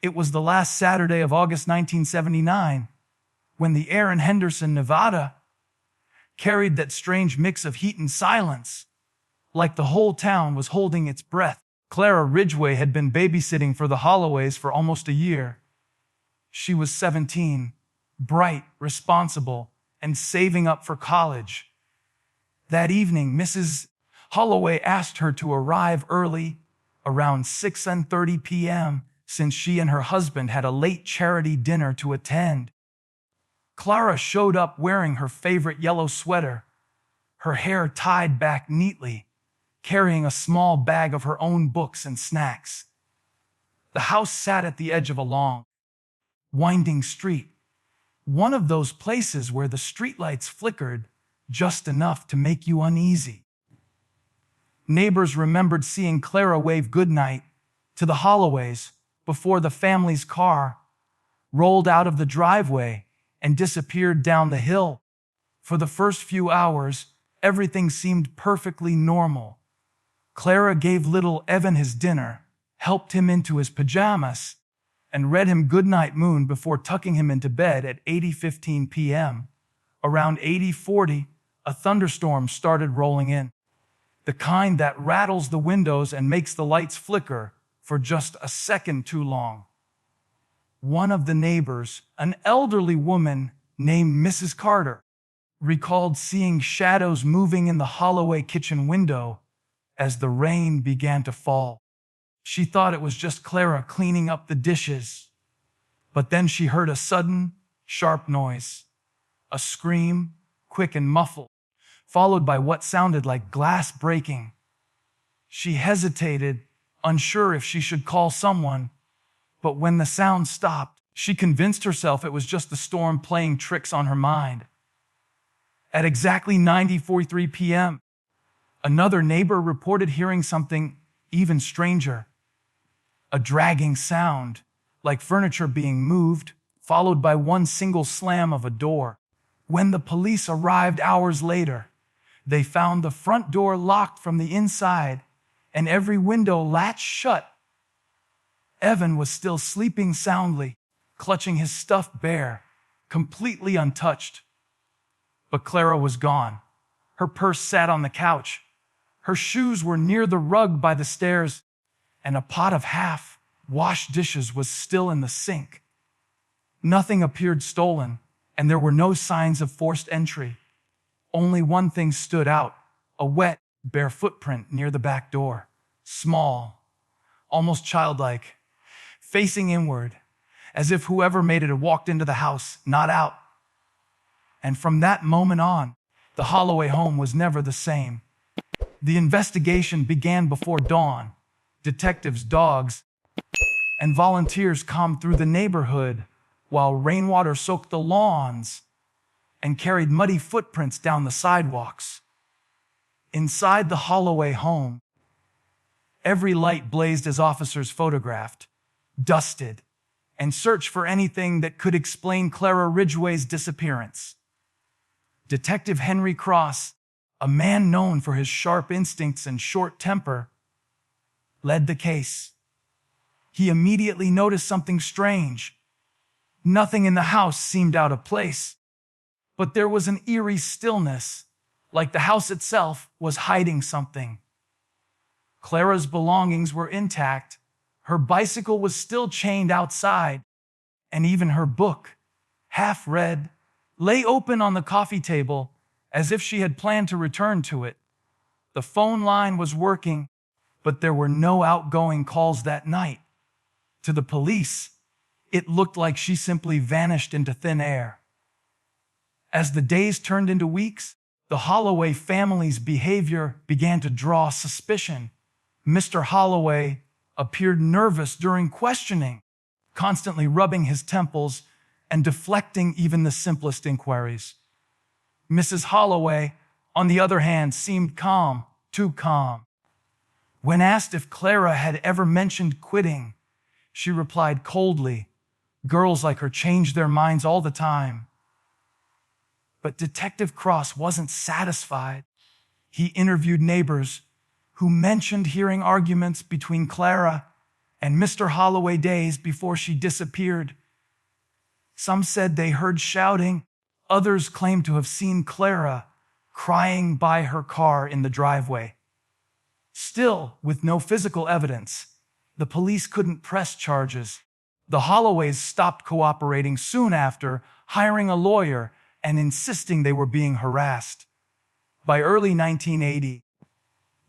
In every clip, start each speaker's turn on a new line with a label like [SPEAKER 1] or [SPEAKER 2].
[SPEAKER 1] It was the last Saturday of August 1979, when the air in Henderson, Nevada, carried that strange mix of heat and silence, like the whole town was holding its breath. Clara Ridgeway had been babysitting for the Holloways for almost a year. She was 17, bright, responsible, and saving up for college. That evening, Mrs. Holloway asked her to arrive early, around 6:30 p.m., since she and her husband had a late charity dinner to attend. Clara showed up wearing her favorite yellow sweater, her hair tied back neatly, carrying a small bag of her own books and snacks. The house sat at the edge of a long, winding street, one of those places where the streetlights flickered just enough to make you uneasy. Neighbors remembered seeing Clara wave goodnight to the Holloways before the family's car rolled out of the driveway and disappeared down the hill. For the first few hours, everything seemed perfectly normal. Clara gave little Evan his dinner, helped him into his pajamas, and read him Goodnight Moon before tucking him into bed at 8:15 p.m. Around 8:40, a thunderstorm started rolling in, the kind that rattles the windows and makes the lights flicker for just a second too long. One of the neighbors, an elderly woman named Mrs. Carter, recalled seeing shadows moving in the Holloway kitchen window as the rain began to fall. She thought it was just Clara cleaning up the dishes. But then she heard a sudden, sharp noise, a scream, quick and muffled, followed by what sounded like glass breaking. She hesitated, unsure if she should call someone, but when the sound stopped, she convinced herself it was just the storm playing tricks on her mind. At exactly 9:43 p.m., another neighbor reported hearing something even stranger, a dragging sound, like furniture being moved, followed by one single slam of a door. When the police arrived hours later, they found the front door locked from the inside and every window latched shut. Evan was still sleeping soundly, clutching his stuffed bear, completely untouched. But Clara was gone. Her purse sat on the couch. Her shoes were near the rug by the stairs, and a pot of half-washed dishes was still in the sink. Nothing appeared stolen, and there were no signs of forced entry. Only one thing stood out, a wet, bare footprint near the back door, small, almost childlike, facing inward, as if whoever made it had walked into the house, not out. And from that moment on, the Holloway home was never the same. The investigation began before dawn. Detectives, dogs, and volunteers combed through the neighborhood while rainwater soaked the lawns and carried muddy footprints down the sidewalks. Inside the Holloway home, every light blazed as officers photographed, dusted, and searched for anything that could explain Clara Ridgeway's disappearance. Detective Henry Cross, a man known for his sharp instincts and short temper, led the case. He immediately noticed something strange. Nothing in the house seemed out of place, but there was an eerie stillness, like the house itself was hiding something. Clara's belongings were intact. Her bicycle was still chained outside, and even her book, half read, lay open on the coffee table as if she had planned to return to it. The phone line was working, but there were no outgoing calls that night. To the police, it looked like she simply vanished into thin air. As the days turned into weeks, the Holloway family's behavior began to draw suspicion. Mr. Holloway appeared nervous during questioning, constantly rubbing his temples and deflecting even the simplest inquiries. Mrs. Holloway, on the other hand, seemed calm, too calm. When asked if Clara had ever mentioned quitting, she replied coldly, "Girls like her change their minds all the time." But Detective Cross wasn't satisfied. He interviewed neighbors who mentioned hearing arguments between Clara and Mr. Holloway days before she disappeared. Some said they heard shouting. Others claimed to have seen Clara crying by her car in the driveway. Still, with no physical evidence, the police couldn't press charges. The Holloways stopped cooperating soon after, hiring a lawyer and insisting they were being harassed. By early 1980,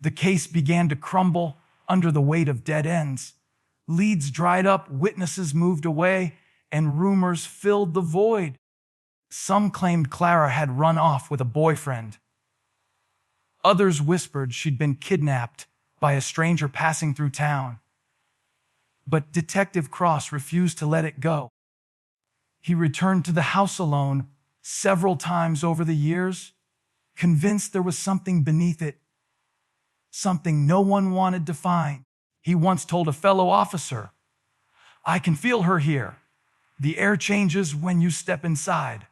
[SPEAKER 1] the case began to crumble under the weight of dead ends. Leads dried up, witnesses moved away, and rumors filled the void. Some claimed Clara had run off with a boyfriend. Others whispered she'd been kidnapped by a stranger passing through town. But Detective Cross refused to let it go. He returned to the house alone several times over the years, convinced there was something beneath it, something no one wanted to find. He once told a fellow officer, "I can feel her here. The air changes when you step inside."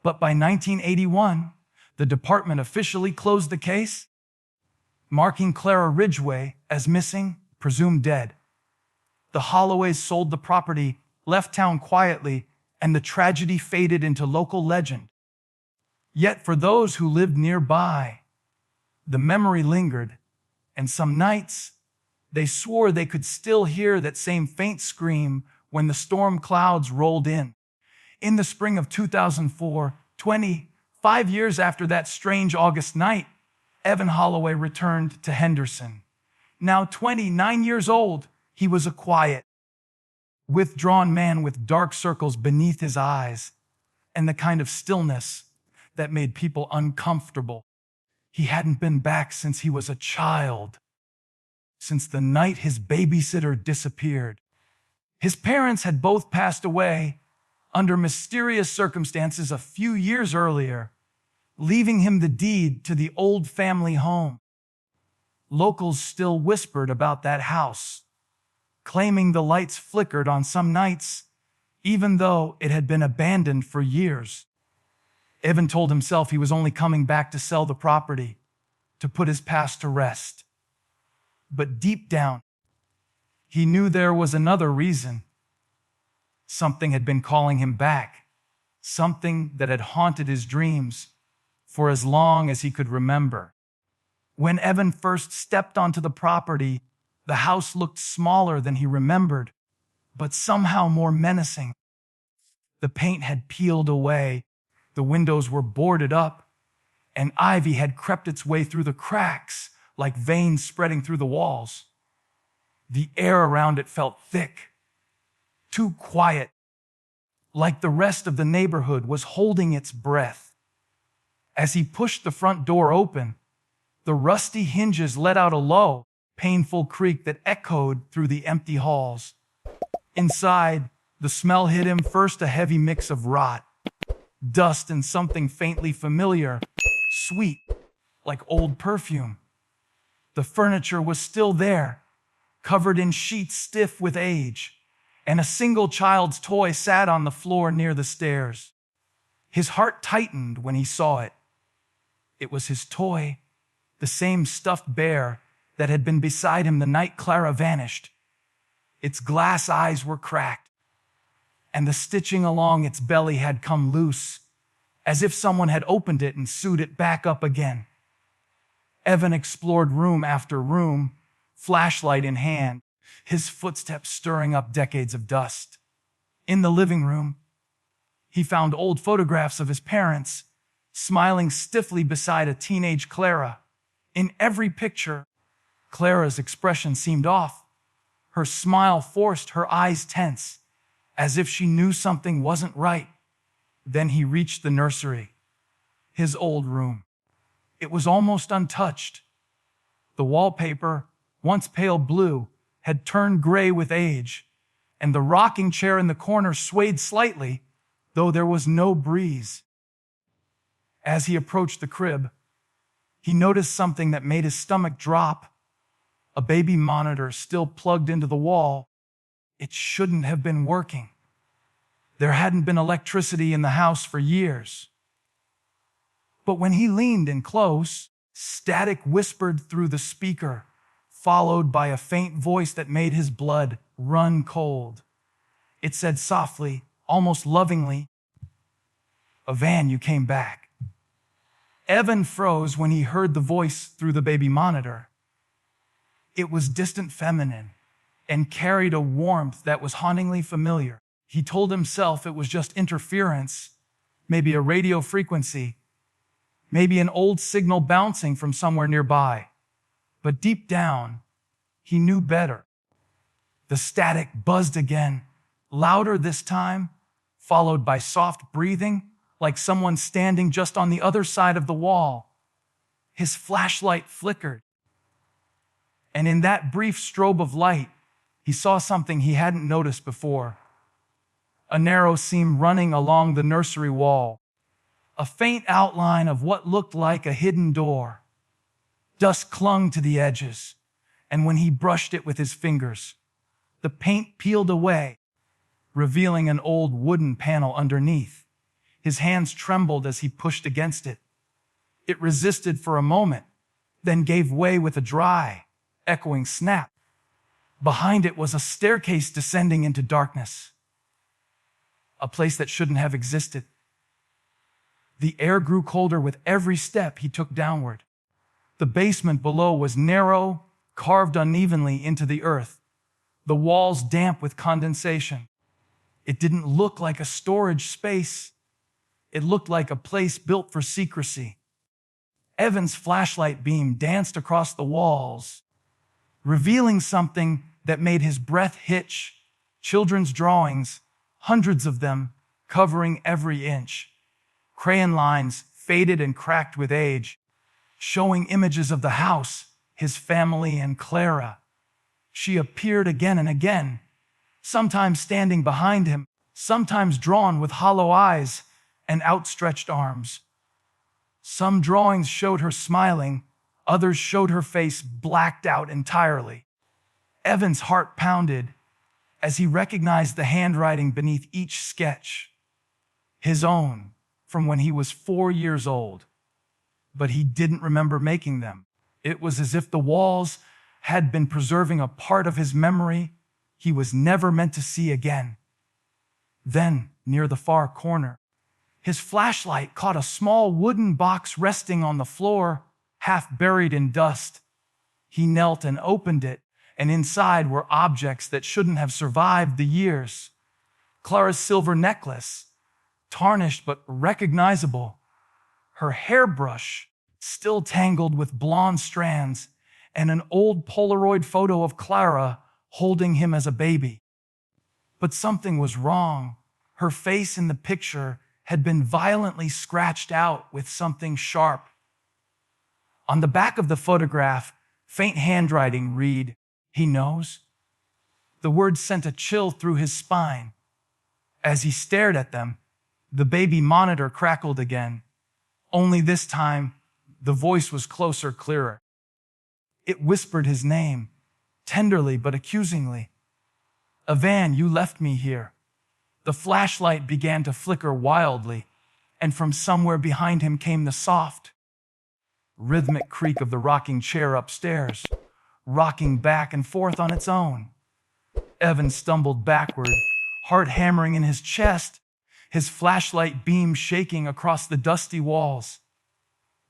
[SPEAKER 1] But by 1981, the department officially closed the case, marking Clara Ridgeway as missing, presumed dead. The Holloways sold the property, left town quietly, and the tragedy faded into local legend. Yet for those who lived nearby, the memory lingered, and some nights they swore they could still hear that same faint scream when the storm clouds rolled in. In the spring of 2004, 25 years after that strange August night, Evan Holloway returned to Henderson. Now 29 years old, he was a quiet, withdrawn man with dark circles beneath his eyes and the kind of stillness that made people uncomfortable. He hadn't been back since he was a child, since the night his babysitter disappeared. His parents had both passed away under mysterious circumstances a few years earlier, leaving him the deed to the old family home. Locals still whispered about that house, claiming the lights flickered on some nights, even though it had been abandoned for years. Evan told himself he was only coming back to sell the property, to put his past to rest. But deep down, he knew there was another reason. Something had been calling him back, something that had haunted his dreams for as long as he could remember. When Evan first stepped onto the property, the house looked smaller than he remembered, but somehow more menacing. The paint had peeled away, the windows were boarded up, and ivy had crept its way through the cracks like veins spreading through the walls. The air around it felt thick, too quiet, like the rest of the neighborhood was holding its breath. As he pushed the front door open, the rusty hinges let out a low, painful creak that echoed through the empty halls. Inside, the smell hit him first, a heavy mix of rot, dust, and something faintly familiar, sweet, like old perfume. The furniture was still there, covered in sheets stiff with age, and a single child's toy sat on the floor near the stairs. His heart tightened when he saw it. It was his toy, the same stuffed bear that had been beside him the night Clara vanished. Its glass eyes were cracked, and the stitching along its belly had come loose, as if someone had opened it and sewed it back up again. Evan explored room after room, flashlight in hand, his footsteps stirring up decades of dust. In the living room, he found old photographs of his parents, smiling stiffly beside a teenage Clara. In every picture, Clara's expression seemed off. Her smile forced, her eyes tense, as if she knew something wasn't right. Then he reached the nursery, his old room. It was almost untouched. The wallpaper, once pale blue, had turned gray with age, and the rocking chair in the corner swayed slightly, though there was no breeze. As he approached the crib, he noticed something that made his stomach drop. A baby monitor still plugged into the wall. It shouldn't have been working. There hadn't been electricity in the house for years. But when he leaned in close, static whispered through the speaker, followed by a faint voice that made his blood run cold. It said softly, almost lovingly, "Evan, you came back." Evan froze when he heard the voice through the baby monitor. It was distant feminine and carried a warmth that was hauntingly familiar. He told himself it was just interference, maybe a radio frequency, maybe an old signal bouncing from somewhere nearby. But deep down, he knew better. The static buzzed again, louder this time, followed by soft breathing, like someone standing just on the other side of the wall. His flashlight flickered. And in that brief strobe of light, he saw something he hadn't noticed before. A narrow seam running along the nursery wall. A faint outline of what looked like a hidden door. Dust clung to the edges, and when he brushed it with his fingers, the paint peeled away, revealing an old wooden panel underneath. His hands trembled as he pushed against it. It resisted for a moment, then gave way with a dry, echoing snap. Behind it was a staircase descending into darkness, a place that shouldn't have existed. The air grew colder with every step he took downward. The basement below was narrow, carved unevenly into the earth, the walls damp with condensation. It didn't look like a storage space. It looked like a place built for secrecy. Evan's flashlight beam danced across the walls, revealing something that made his breath hitch. Children's drawings, hundreds of them, covering every inch. Crayon lines, faded and cracked with age, showing images of the house, his family, and Clara. She appeared again and again, sometimes standing behind him, sometimes drawn with hollow eyes and outstretched arms. Some drawings showed her smiling, others showed her face blacked out entirely. Evan's heart pounded as he recognized the handwriting beneath each sketch. His own, from when he was 4 years old. But he didn't remember making them. It was as if the walls had been preserving a part of his memory he was never meant to see again. Then, near the far corner, his flashlight caught a small wooden box resting on the floor, half buried in dust. He knelt and opened it, and inside were objects that shouldn't have survived the years. Clara's silver necklace, tarnished but recognizable. Her hairbrush, still tangled with blonde strands, and an old Polaroid photo of Clara holding him as a baby. But something was wrong. Her face in the picture had been violently scratched out with something sharp. On the back of the photograph, faint handwriting read, "He knows." The words sent a chill through his spine. As he stared at them, the baby monitor crackled again. Only this time, the voice was closer, clearer. It whispered his name, tenderly but accusingly. "Evan, you left me here." The flashlight began to flicker wildly, and from somewhere behind him came the soft, rhythmic creak of the rocking chair upstairs, rocking back and forth on its own. Evan stumbled backward, heart hammering in his chest, his flashlight beam shaking across the dusty walls.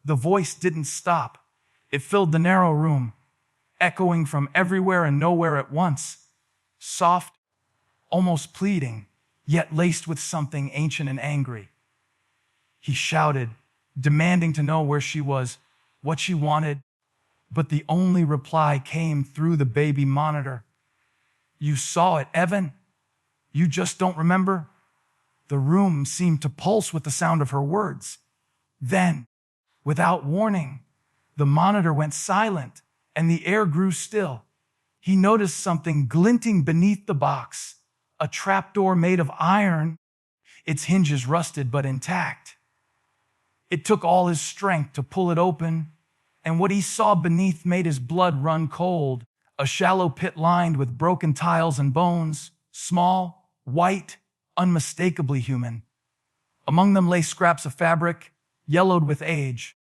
[SPEAKER 1] The voice didn't stop. It filled the narrow room, echoing from everywhere and nowhere at once, soft, almost pleading, yet laced with something ancient and angry. He shouted, demanding to know where she was, what she wanted, but the only reply came through the baby monitor. "You saw it, Evan. You just don't remember?" The room seemed to pulse with the sound of her words. Then, without warning, the monitor went silent and the air grew still. He noticed something glinting beneath the box, a trapdoor made of iron, its hinges rusted but intact. It took all his strength to pull it open, and what he saw beneath made his blood run cold. A shallow pit lined with broken tiles and bones, small, white, unmistakably human. Among them lay scraps of fabric, yellowed with age,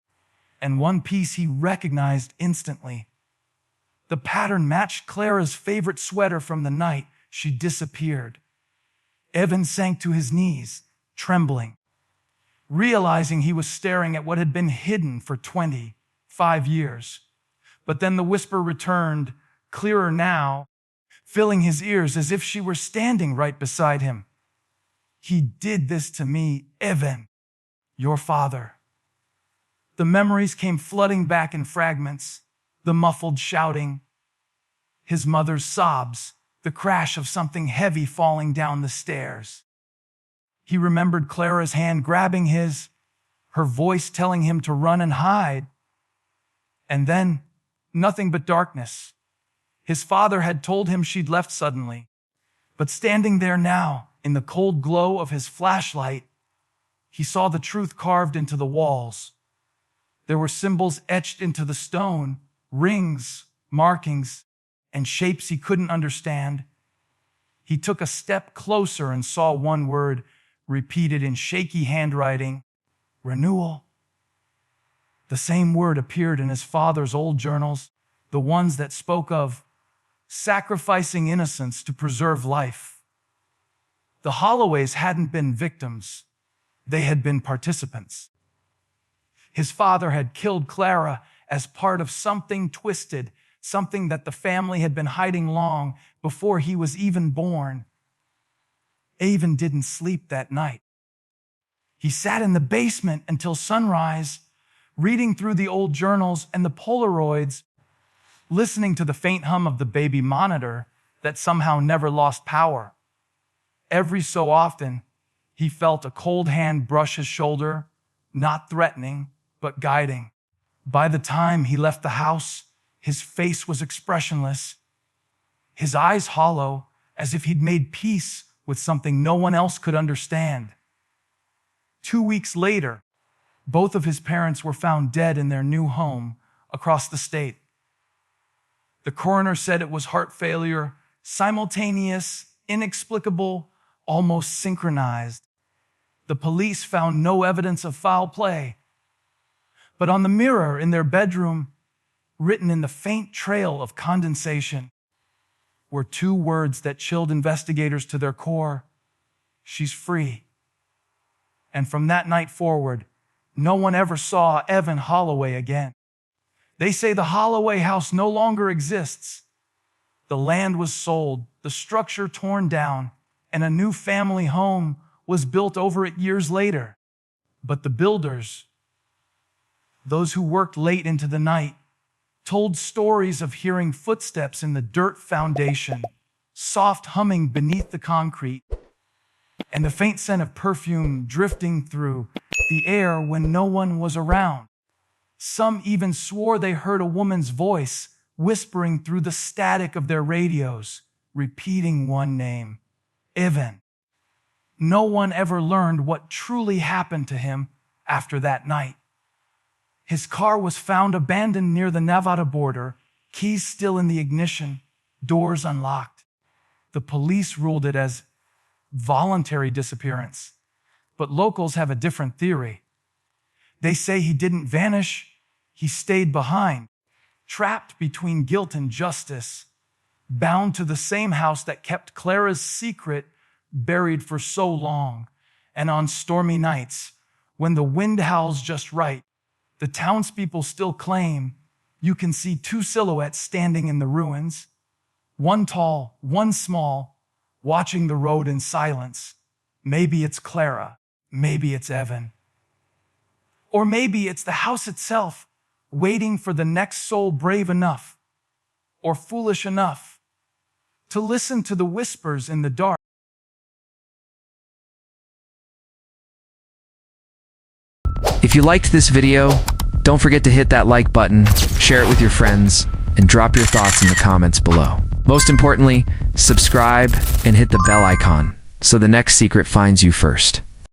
[SPEAKER 1] and one piece he recognized instantly. The pattern matched Clara's favorite sweater from the night she disappeared. Evan sank to his knees, trembling, realizing he was staring at what had been hidden for 25 years. But then the whisper returned, clearer now, filling his ears as if she were standing right beside him. "He did this to me, Evan, your father." The memories came flooding back in fragments, the muffled shouting, his mother's sobs, the crash of something heavy falling down the stairs. He remembered Clara's hand grabbing his, her voice telling him to run and hide. And then, nothing but darkness. His father had told him she'd left suddenly, but standing there now, in the cold glow of his flashlight, he saw the truth carved into the walls. There were symbols etched into the stone, rings, markings, and shapes he couldn't understand. He took a step closer and saw one word repeated in shaky handwriting: renewal. The same word appeared in his father's old journals, the ones that spoke of sacrificing innocence to preserve life. The Holloways hadn't been victims. They had been participants. His father had killed Clara as part of something twisted, something that the family had been hiding long before he was even born. Evan didn't sleep that night. He sat in the basement until sunrise, reading through the old journals and the Polaroids, listening to the faint hum of the baby monitor that somehow never lost power. Every so often, he felt a cold hand brush his shoulder, not threatening, but guiding. By the time he left the house, his face was expressionless, his eyes hollow, as if he'd made peace with something no one else could understand. 2 weeks later, both of his parents were found dead in their new home across the state. The coroner said it was heart failure, simultaneous, inexplicable, almost synchronized. The police found no evidence of foul play. But on the mirror in their bedroom, written in the faint trail of condensation, were 2 words that chilled investigators to their core: she's free. And from that night forward, no one ever saw Evan Holloway again. They say the Holloway house no longer exists. The land was sold, the structure torn down, and a new family home was built over it years later. But the builders, those who worked late into the night, told stories of hearing footsteps in the dirt foundation, soft humming beneath the concrete, and the faint scent of perfume drifting through the air when no one was around. Some even swore they heard a woman's voice whispering through the static of their radios, repeating one name: Evan. No one ever learned what truly happened to him after that night. His car was found abandoned near the Nevada border, keys still in the ignition, doors unlocked. The police ruled it as voluntary disappearance, but locals have a different theory. They say he didn't vanish, he stayed behind, trapped between guilt and justice, bound to the same house that kept Clara's secret buried for so long. And on stormy nights, when the wind howls just right, the townspeople still claim you can see 2 silhouettes standing in the ruins, one tall, one small, watching the road in silence. Maybe it's Clara, maybe it's Evan. Or maybe it's the house itself, waiting for the next soul brave enough or foolish enough to listen to the whispers in the dark.
[SPEAKER 2] If you liked this video, don't forget to hit that like button, share it with your friends, and drop your thoughts in the comments below. Most importantly, subscribe and hit the bell icon so the next secret finds you first.